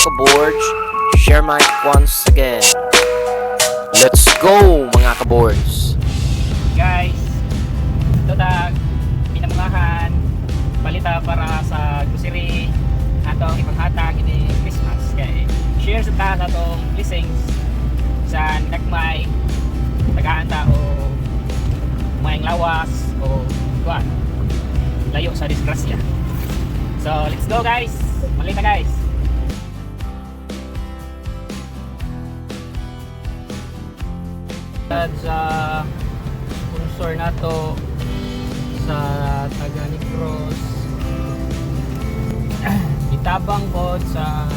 kaboards, share mic once again. Let's go mga kaboards. Guys, ito pinamangahan balita para sa grocery atong ipanghatag ini Christmas kay share sa taas atong blessings sa nagmay tagahanda o mayang lawas o kuan layo sa disgrasya. So let's go guys, malita guys. Sa sponsor nato sa taga Negros itabang ko sa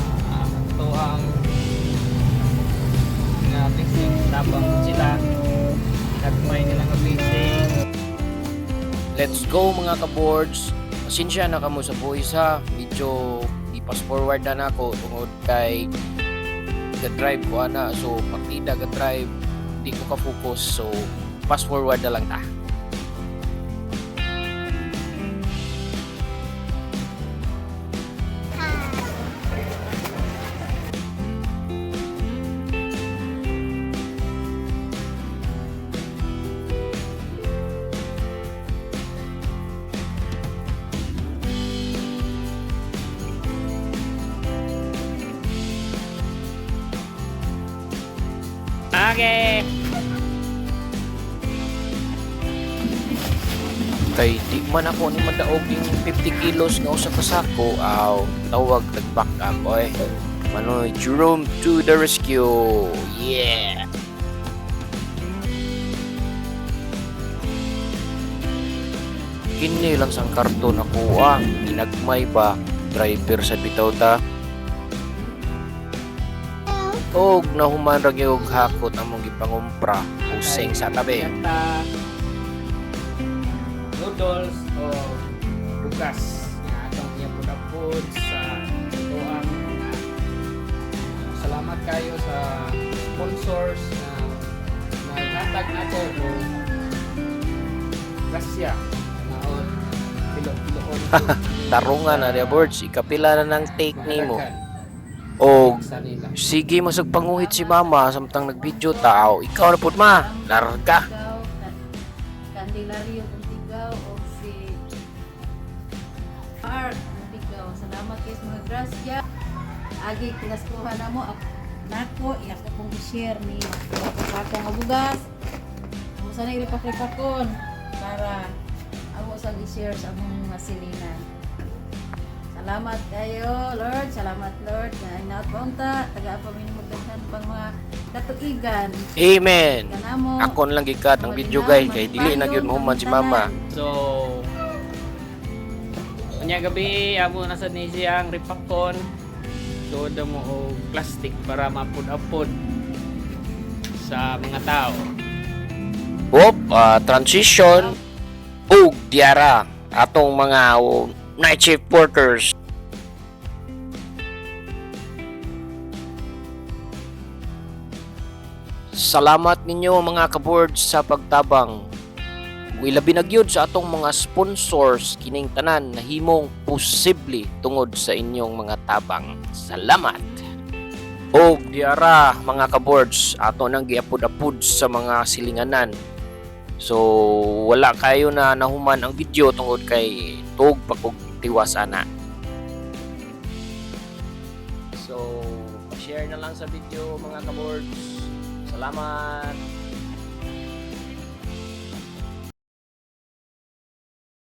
tuang nga blessing tabang sila nagmay nilang blessing. Let's go mga kaboards. Pasensya na kamo sa voice ha. Medyo i-pass forward na nako tungod kay ga-drive ko ana. So pagtida ga-drive di ko ka-focus. So pass forward na lang ta. Okay. Kay di man ako ni madaog yung 50 kilos nga usa ka sako. Aw, tawag nag-back up oy. Manoy Jerome to the rescue. Yeah. Kini lang sang karton ako ginagmay ba driver sa bitaw ta. Og nahuman ra gyud hakot among gipangumpra useng sa tabi. Noodles o bugas nga atong iyapod sa tuang salamat kayo sa sponsors na naghatag nato o grasya naon kilo-kiloon Tarungan na boards ikapila na ng take nimo. Og sige masag panguhit si mama samtang nagvideo tao ikaw na pud ma larga. Candelario Untigaw o si Art Untigaw. Salamat kayo sa mga grasya. Agi pinaskuhan na mo nako iya ko pong i-share ni pakong abugas. Amo sana ilipak-lipakon para amo sa i-share sa among mga silingan. Salamat kayo, Lord. Salamat, Lord. Na inapunta. Taga-apa minumugdahan pang mga katuigan. Amen. Kanamo. Ako lang gikat ang video guys kay dili na gyud mahuman si mama. So unya gabi amo nasa ni siyang ripakon. So mo og plastic para mapud-apod sa mga tao. Transition ug diara atong mga night shift workers. Salamat ninyo mga kaboards sa pagtabang. Ilabi na gyud sa atong mga sponsors kining tanan na himong posible tungod sa inyong mga tabang. Salamat. Og diara mga kaboards ato nang giapod-apod sa mga silinganan. So wala kayo na nahuman ang video tungod kay tug pagkog tiwas ana. So share na lang sa video mga kaboards. Salamat.